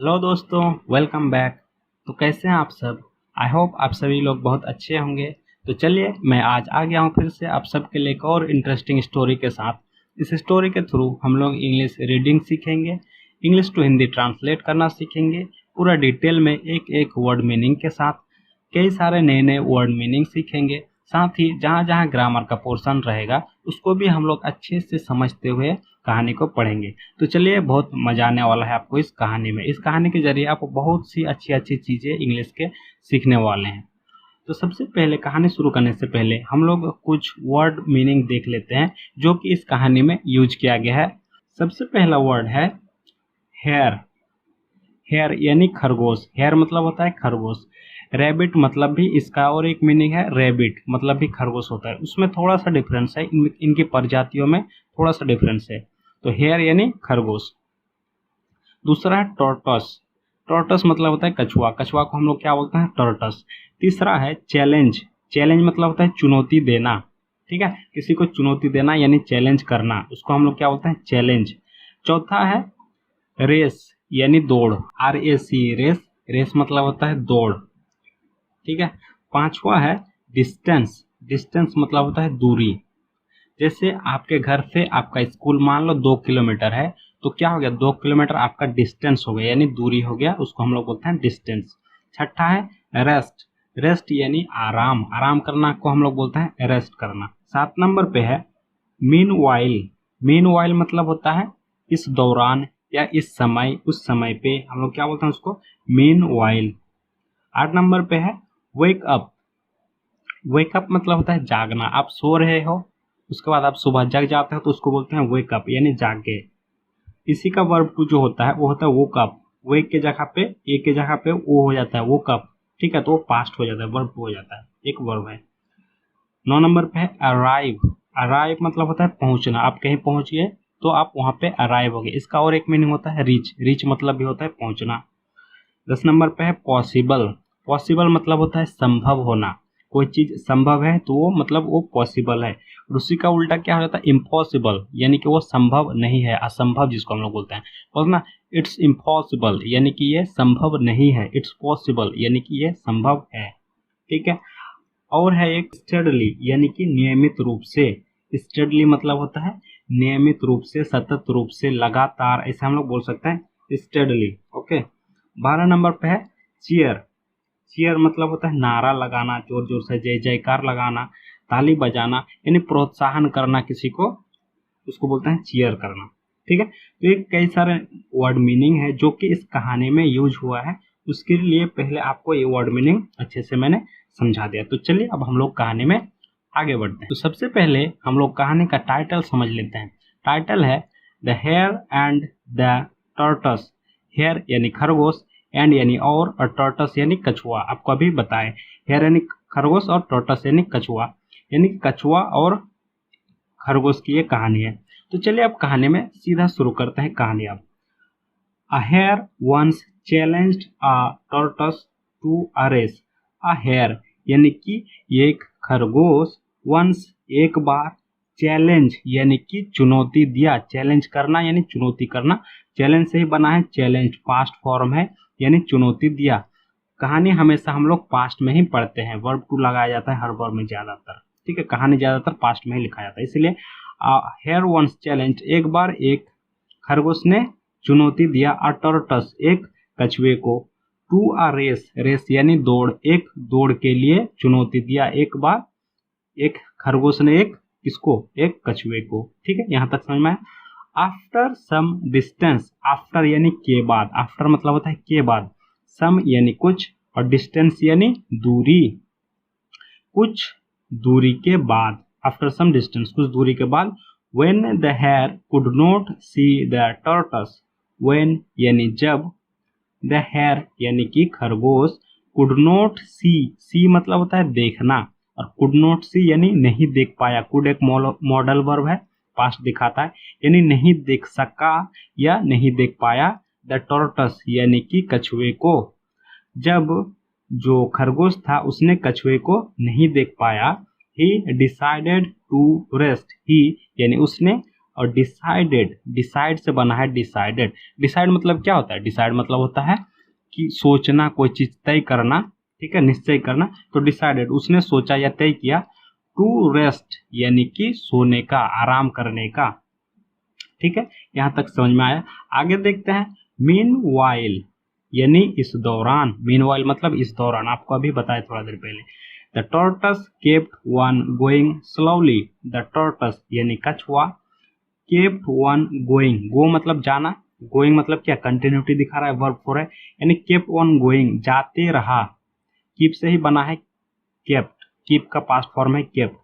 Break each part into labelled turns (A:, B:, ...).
A: Hello दोस्तों, welcome back. तो कैसे हैं आप सब? आई होप आप सभी लोग बहुत अच्छे होंगे। तो चलिए मैं आज आ गया हूँ फिर से आप सबके लिए एक और इंटरेस्टिंग स्टोरी के साथ। इस स्टोरी के थ्रू हम लोग इंग्लिश रीडिंग सीखेंगे, इंग्लिश टू हिंदी ट्रांसलेट करना सीखेंगे, पूरा डिटेल में एक एक वर्ड मीनिंग के साथ। कई सारे नए नए वर्ड मीनिंग सीखेंगे, साथ ही जहाँ जहाँ ग्रामर का पोर्शन रहेगा उसको भी हम लोग अच्छे से समझते हुए कहानी को पढ़ेंगे। तो चलिए, बहुत मजा आने वाला है आपको इस कहानी में। इस कहानी के जरिए आप बहुत सी अच्छी अच्छी चीज़ें इंग्लिश के सीखने वाले हैं। तो सबसे पहले कहानी शुरू करने से पहले हम लोग कुछ वर्ड मीनिंग देख लेते हैं जो कि इस कहानी में यूज किया गया है। सबसे पहला वर्ड है हेयर। हेयर यानी खरगोश। हेयर मतलब होता है खरगोश। रैबिट मतलब भी इसका और एक मीनिंग है, रैबिट मतलब भी खरगोश होता है। उसमें थोड़ा सा डिफरेंस है, इनकी प्रजातियों में थोड़ा सा डिफरेंस है। तो हेयर यानी खरगोश। दूसरा है टॉर्टस। टॉर्टस मतलब होता है कछुआ। कछुआ को हम लोग क्या बोलते हैं? टॉर्टस। तीसरा है चैलेंज। चैलेंज मतलब होता है चुनौती देना। ठीक है, किसी को चुनौती देना यानी चैलेंज करना, उसको हम लोग क्या बोलते हैं? चैलेंज। चौथा है रेस यानी दौड़। RAC race. रेस मतलब होता है दौड़। ठीक है। पांचवा है डिस्टेंस। डिस्टेंस मतलब होता है दूरी। जैसे आपके घर से आपका स्कूल मान लो 2 किलोमीटर है, तो क्या हो गया? 2 किलोमीटर आपका डिस्टेंस हो गया यानी दूरी हो गया, उसको हम लोग बोलते हैं डिस्टेंस। छठा है रेस्ट। रेस्ट यानी आराम। आराम करना को हम लोग बोलते हैं रेस्ट करना। 7 नंबर पे है मीन वाइल। मीन वाइल मतलब होता है इस दौरान या इस समय, उस समय पे हम लोग क्या बोलते हैं उसको? Mean while. 8 नंबर पे है वेक अप। वेकअप मतलब होता है जागना। आप सो रहे हो, उसके बाद आप सुबह जग जाते हो तो उसको बोलते हैं वेकअप यानी जागे। इसी का वर्ब टू जो होता है वो होता है वोकअप। वेक के जगह पे, एक के जगह पे वो हो जाता है वोकअप। ठीक है, तो वो पास्ट हो जाता है, वर्ब टू हो जाता है, एक वर्ब है। 9 नंबर पे है अराइव। अराइव मतलब होता है पहुंचना। आप कहीं पहुंचिए तो आप वहां पे अराइव हो गए। इसका और एक मीनिंग होता है रीच। रीच मतलब भी होता है पहुंचना। 10 नंबर पे है पॉसिबल। पॉसिबल मतलब होता है संभव होना। कोई चीज संभव है तो वो मतलब वो पॉसिबल है। और उसी का उल्टा क्या हो जाता है? इम्पॉसिबल, यानी कि वो संभव नहीं है, असंभव जिसको हम लोग बोलते हैं। बोलना इट्स इम्पॉसिबल यानी कि ये संभव नहीं है, इट्स पॉसिबल यानी कि ये संभव है। ठीक है। और है एक स्टडली यानी कि नियमित रूप से। स्टडली मतलब होता है नियमित रूप से, सतत रूप से, लगातार, ऐसे हम लोग बोल सकते हैं स्टडली। ओके। 12 नंबर पे है चीयर। चीयर मतलब होता है नारा लगाना, जोर जोर से जय जयकार लगाना, ताली बजाना, यानी प्रोत्साहन करना किसी को, उसको बोलते हैं चीयर करना। ठीक है। तो ये कई सारे वर्ड मीनिंग है जो कि इस कहानी में यूज हुआ है। उसके लिए पहले आपको ये वर्ड मीनिंग अच्छे से मैंने समझा दिया। तो चलिए अब हम लोग कहानी में आगे बढ़ते हैं। तो सबसे पहले हम लोग कहानी का टाइटल समझ लेते हैं। टाइटल है the hare and the tortoise. Hare यानी खरगोश, एंड यानी और टॉर्टस यानी कछुआ। आपको अभी बताएं, हेयर यानी खरगोश और टॉर्टस यानी कछुआ, यानी कछुआ और खरगोश की ये कहानी है। तो चलिए अब कहानी में सीधा शुरू करते हैं कहानी। अब A hare once challenged a tortoise to a race. A hare यानी कि एक खरगोश, once एक बार, चैलेंज यानी कि चुनौती दिया। चैलेंज करना यानी चुनौती करना, चैलेंज से ही बना है, चैलेंज पास्ट फॉर्म है यानी चुनौती दिया। कहानी हमेशा हम लोग पास्ट में ही पढ़ते हैं, वर्ब टू लगाया जाता है हर वर्ब में ज्यादातर। ठीक है, कहानी ज्यादातर पास्ट में ही लिखा जाता है, इसलिए हेयर वंस चैलेंज एक बार एक खरगोश ने चुनौती दिया अ टॉर्टस एक कछुए को, टू अ रेस। रेस यानी दौड़, एक दौड़ के लिए चुनौती दिया एक बार एक खरगोश ने एक किसको? एक कछुए को। ठीक है, यहां तक समझ में आया। After some distance. आफ्टर यानी के बाद। आफ्टर मतलब होता है के बाद। सम यानी कुछ और डिस्टेंस यानी दूरी। कुछ दूरी के बाद, आफ्टर सम डिस्टेंस, कुछ दूरी के बाद। when the hare could not see the tortoise। when यानी जब, the hare यानी कि खरगोश, could not see मतलब होता है देखना, और could not see यानी नहीं देख पाया। could एक मॉडल वर्ब है, पास्ट दिखाता है, यानी नहीं देख सका या नहीं देख पाया। the tortoise यानी कि कछुए को। जब जो खरगोश था उसने कछुए को नहीं देख पाया, ही डिसाइडेड टू रेस्ट। ही यानी उसने, और डिसाइडेड, डिसाइड से बना है डिसाइडेड। डिसाइड मतलब क्या होता है? डिसाइड मतलब होता है कि सोचना, कोई चीज तय करना, ठीक है, निश्चय करना। तो डिसाइडेड, उसने सोचा या तय किया। टू रेस्ट यानी कि सोने का, आराम करने का। ठीक है, यहाँ तक समझ में आया। आगे देखते हैं। मीन वाइल यानी इस दौरान। मीन वाइल मतलब इस दौरान, आपको अभी बताया थोड़ा देर पहले। The tortoise kept on going slowly. The tortoise यानी कछुआ, केप्ट वन गोइंग, गो मतलब जाना, गोइंग मतलब क्या? कंटिन्यूटी दिखा रहा है, वर्ब फॉर है। यानी केप्ट वन गोइंग, जाते रहा। कीप से ही बना है केप्ट, कीप का पास्ट फॉर्म है केप्ट।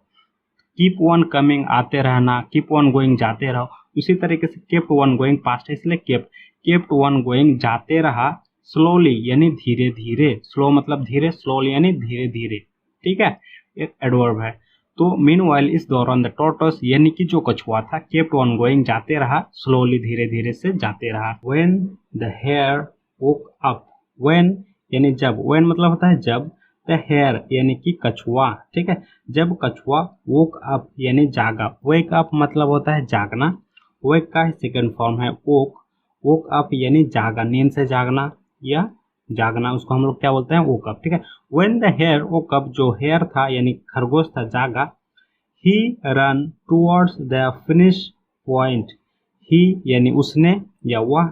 A: कीप वन कमिंग, आते रहना। कीप वन गोइंग, जाते रहो। उसी तरीके से केप्ट वन गोइंग पास्ट है इसलिए केप्ट। केप्ट वन गोइंग, जाते रहा। स्लोली यानी धीरे धीरे, स्लो मतलब धीरे, स्लोली यानी धीरे धीरे। ठीक है, एक एडवर्ब है। तो मीनवाइल इस दौरान, द टॉर्टोइस यानी कि जो कछुआ था, केप्ट ऑन गोइंग, जाते रहा, स्लोली धीरे धीरे से जाते रहा। When the hare woke up, when यानी जब, व्हेन मतलब होता है जब, द हेयर यानी कि कछुआ, ठीक है, जब कछुआ, वोक अप यानी जागा, वेक अप मतलब होता है जागना, वेक का सेकंड फॉर्म है वोक, वोक अप यानी जागा, नींद से जागना या जागना, उसको हम लोग क्या बोलते हैं? Woke up. ठीक है, when the hare woke up, जो हेयर था यानी खरगोश था, जागा। He ran towards the finish point, he यानी उसने या वह,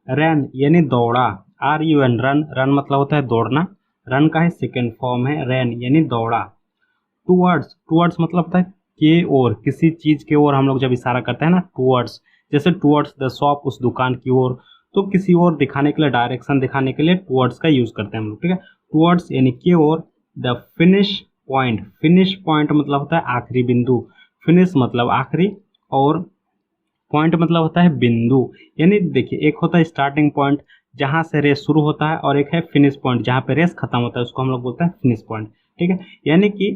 A: रन यानी दौड़ा, R U N, run, run मतलब होता है दौड़ना, रन का है सेकेंड फॉर्म है रैन यानी दौड़ा। टूवर्ड्स, टूवर्ड्स मतलब होता है के ओर, किसी चीज के ओर हम लोग जब इशारा करते हैं ना, टूवर्ड्स, जैसे टूवर्ड्स द शॉप, उस दुकान की ओर, तो किसी और दिखाने के लिए, डायरेक्शन दिखाने के लिए टूवर्ड्स का यूज करते हैं हम लोग। ठीक है, टूवर्ड्स यानी के ओर। The finish point, finish point मतलब होता है आखिरी बिंदु, फिनिश मतलब आखिरी, और पॉइंट मतलब होता है बिंदु। यानी देखिए, एक होता है स्टार्टिंग पॉइंट जहां से रेस शुरू होता है, और एक है फिनिश पॉइंट जहां पे रेस खत्म होता है, उसको हम लोग बोलते हैं फिनिश पॉइंट। ठीक है, यानी कि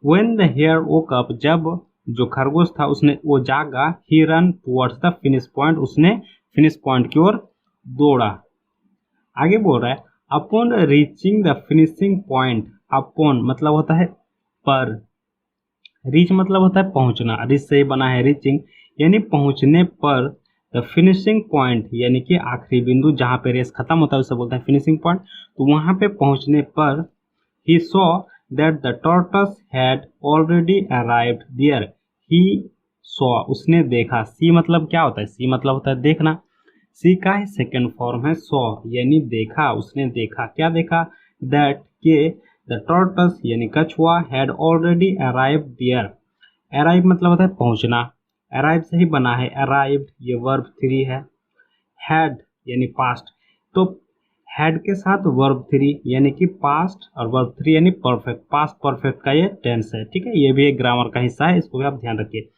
A: when the hare woke up, जब जो खरगोश था उसने, वो जागा, he run towards the finish point, उसने फिनिश पॉइंट की ओर दौड़ा। आगे बोल रहा है, upon reaching the finishing point, upon मतलब होता है पर, रीच मतलब होता है पहुंचना, रीच से ही बना है रीचिंग, यानी पहुंचने पर, द फिनिशिंग पॉइंट यानी कि आखिरी बिंदु जहां पे रेस खत्म होता है उसे बोलते हैं फिनिशिंग पॉइंट। तो वहां पे पहुंचने पर, he saw that the tortoise had already arrived there, he saw उसने देखा, सी मतलब क्या होता है? सी मतलब होता है देखना, सी का ही सेकेंड फॉर्म है सॉ यानी देखा, उसने देखा, क्या देखा? दैट के द टॉर्टस यानी कछुआ had already arrived there, arrive मतलब होता है पहुंचना, अराइव से ही बना है अराइव्ड, ये वर्ब 3 है। हैड यानी पास्ट, तो हैड के साथ वर्ब 3 यानी कि पास्ट, और वर्ब 3 यानी परफेक्ट, पास्ट परफेक्ट का ये टेंस है। ठीक है, ये भी एक ग्रामर का हिस्सा है, इसको भी आप ध्यान रखिए।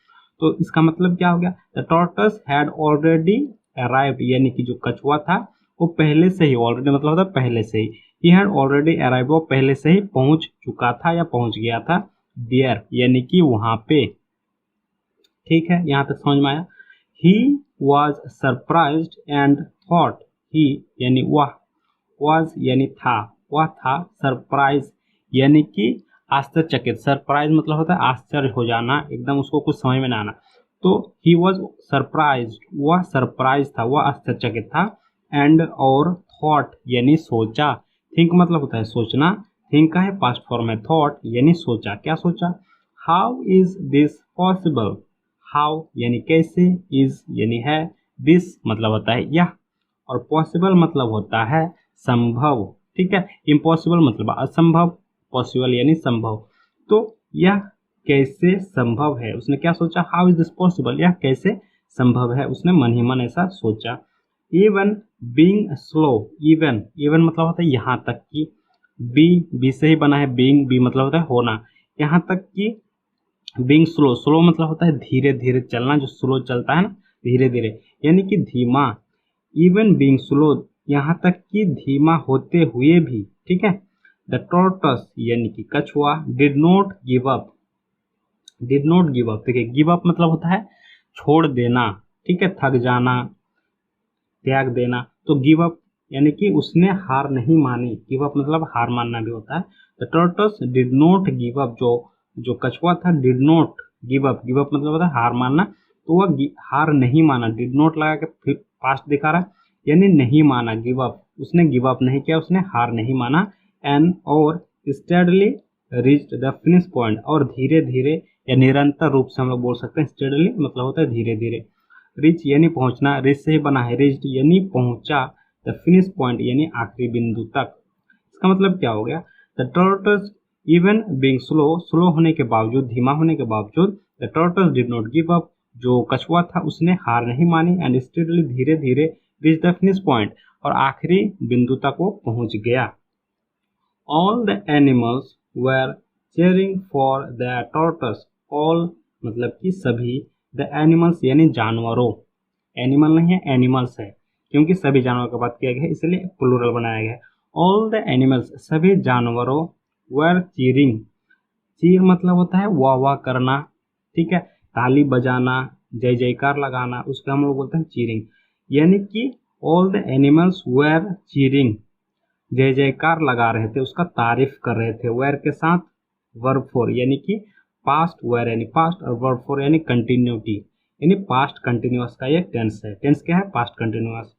A: तो इसका मतलब क्या हो गया? The tortoise had already arrived, यानी कि जो कछुआ था वो पहले से ही, ऑलरेडी मतलब होता है पहले से ही, ही हैड ऑलरेडी अराइव्ड, वो पहले से ही पहुंच चुका था या पहुंच गया था, देयर यानी कि वहां पे। ठीक है, यहां तक समझ में आया। He was surprised and thought, he यानी वह, वॉज यानी था, वह था, सरप्राइज यानी कि आश्चर्यचकित, सरप्राइज मतलब होता है आश्चर्य हो जाना, एकदम उसको कुछ समझ में ना आना। तो ही वॉज सरप्राइज्ड, वह सरप्राइज था, वह आश्चर्यचकित था, एंड और थॉट यानी सोचा, थिंक मतलब होता है सोचना, थिंक का है पास्ट फॉर्म है थॉट यानी सोचा, क्या सोचा? How is this possible, how यानी कैसे, इज यानी है, दिस मतलब होता है यह, और पॉसिबल मतलब होता है संभव। ठीक है, इम्पॉसिबल मतलब असंभव, पॉसिबल यानी संभव। तो यह कैसे संभव है, उसने क्या सोचा? हाउ इज दिस पॉसिबल, यह कैसे संभव है, उसने मन ही मन ऐसा सोचा। Even being slow, even, even मतलब होता है यहाँ तक कि, बी से ही बना है बीइंग, बी मतलब होता है होना, यहाँ तक कि, बीइंग स्लो, स्लो मतलब होता है धीरे धीरे चलना, जो स्लो चलता है ना धीरे धीरे, यानी कि धीमा। इवन बीइंग स्लो, यहाँ तक कि धीमा होते हुए भी। ठीक है, द टॉर्टस यानी कि कछुआ, did not give up, did not give up, देखिए गिव अप मतलब होता है छोड़ देना, ठीक है, थक जाना, त्याग देना। तो गिव अप यानी कि उसने हार नहीं मानी, गिव अप मतलब हार मानना भी होता है। The tortoise did not give up, जो जो कछुआ था, did not give up, give up मतलब होता है हार मानना, तो वह हार नहीं माना, डिड नॉट लगा के फिर पास्ट दिखा रहा है, यानी नहीं माना, गिव अप, उसने गिव अप नहीं किया, उसने हार नहीं माना। एंड और steadily reached the finish point, और धीरे धीरे या निरंतर रूप से हम लोग बोल सकते हैं। स्टेडली मतलब होता है धीरे धीरे, रिच यानी पहुंचना, रिच से ही बना है, रिच्ड यानी पहुंचा, द फिनिश पॉइंट यानी आखिरी बिंदु तक। इसका मतलब क्या हो गया, the tortoise even being slow, slow होने के बावजूद, धीमा होने के बावजूद, the tortoise did not give up, जो कछुआ था उसने हार नहीं मानी, एंड स्टेडली धीरे धीरे रीच द फिनिश पॉइंट, और आखिरी बिंदु तक वो पहुंच गया। All the animals were cheering for the tortoise, all मतलब कि सभी, द एनिमल्स यानी जानवरों, एनिमल नहीं है एनिमल्स है, क्योंकि सभी जानवरों का बात किया गया है इसलिए प्लूरल बनाया गया है। ऑल द एनिमल्स सभी जानवरों, वेर चीरिंग, चीर मतलब होता है वाह वाह करना, ठीक है, ताली बजाना, जय जयकार लगाना, उसका हम लोग बोलते हैं चीरिंग। यानी कि ऑल द एनिमल्स वेर चीरिंग, जय जयकार लगा रहे थे, उसका तारीफ कर रहे थे। वेर के साथ वर्ब फोर यानी कि पास्ट, वेर यानी पास्ट, और वर्ब फोर यानी कंटिन्यूटी, यानी पास्ट कंटिन्यूअस का ये टेंस है। टेंस क्या है, पास्ट कंटिन्यूअस।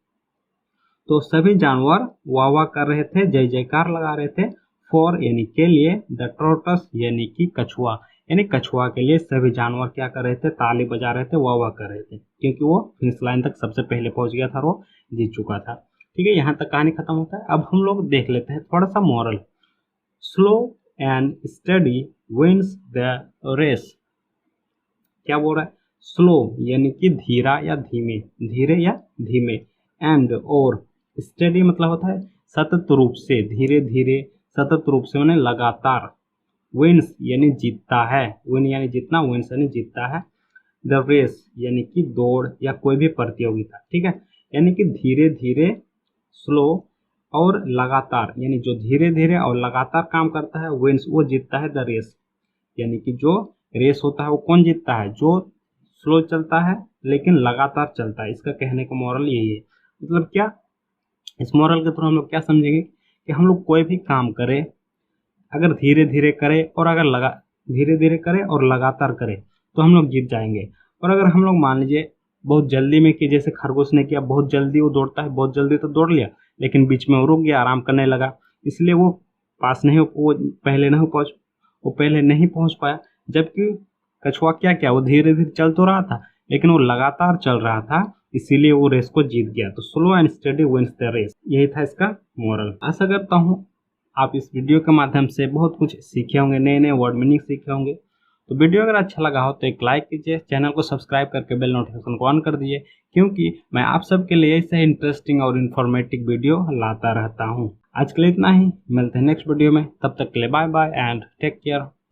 A: तो सभी जानवर वाह वाह कर रहे थे, जय जयकार लगा रहे थे, फॉर यानी के लिए, द टॉर्टस यानी कि कछुआ, यानी कछुआ के लिए सभी जानवर क्या कर रहे थे, ताली बजा रहे थे, वाह वाह कर रहे थे, क्योंकि वो फिनिश लाइन तक सबसे पहले पहुंच गया था और वो जीत चुका था। ठीक है, यहाँ तक कहानी खत्म होता है। अब हम लोग देख लेते हैं थोड़ा सा moral. Slow and steady wins the race. क्या बोल रहा है, स्लो यानी कि धीरा या धीमे, धीरे या धीमे, एंड और स्टडी मतलब होता है सतत रूप से, धीरे धीरे, सतत रूप से माने लगातार, विंस यानी जीतता है, विन यानी जीतना, विंस यानी जीतता है, द रेस यानी कि दौड़ या कोई भी प्रतियोगिता, ठीक है, यानी कि धीरे धीरे, स्लो और लगातार, यानी जो धीरे धीरे और लगातार काम करता है, विंस वो जीतता है द रेस, यानी कि जो रेस होता है वो कौन जीतता है, जो स्लो चलता है लेकिन लगातार चलता है। इसका कहने का मॉरल यही है। मतलब क्या, इस मॉरल के थ्रू हम लोग क्या समझेंगे कि हम लोग कोई भी काम करें, अगर धीरे धीरे करें और अगर धीरे धीरे करें और लगातार करें तो हम लोग जीत जाएंगे। और अगर हम लोग मान लीजिए बहुत जल्दी में कि जैसे खरगोश ने किया, बहुत जल्दी वो दौड़ता है, बहुत जल्दी तो दौड़ लिया लेकिन बीच में वो रुक गया, आराम करने लगा, इसलिए वो पहले नहीं पहुंच पाया। जबकि कछुआ क्या किया, वो धीरे धीरे चल तो रहा था लेकिन वो लगातार चल रहा था, इसीलिए वो रेस को जीत गया। तो slow and steady wins the race, यही था इसका मॉरल। आशा करता हूँ आप इस वीडियो के माध्यम से बहुत कुछ सीखे होंगे, नए नए वर्ड मीनिंग सीखे होंगे। तो वीडियो अगर अच्छा लगा हो तो एक लाइक कीजिए, चैनल को सब्सक्राइब करके बेल नोटिफिकेशन को ऑन कर दीजिए, क्योंकि मैं आप सबके लिए ऐसे इंटरेस्टिंग और इन्फॉर्मेटिव वीडियो लाता रहता हूँ। आज के लिए इतना ही, मिलते हैं नेक्स्ट वीडियो में, तब तक के लिए bye bye and take care.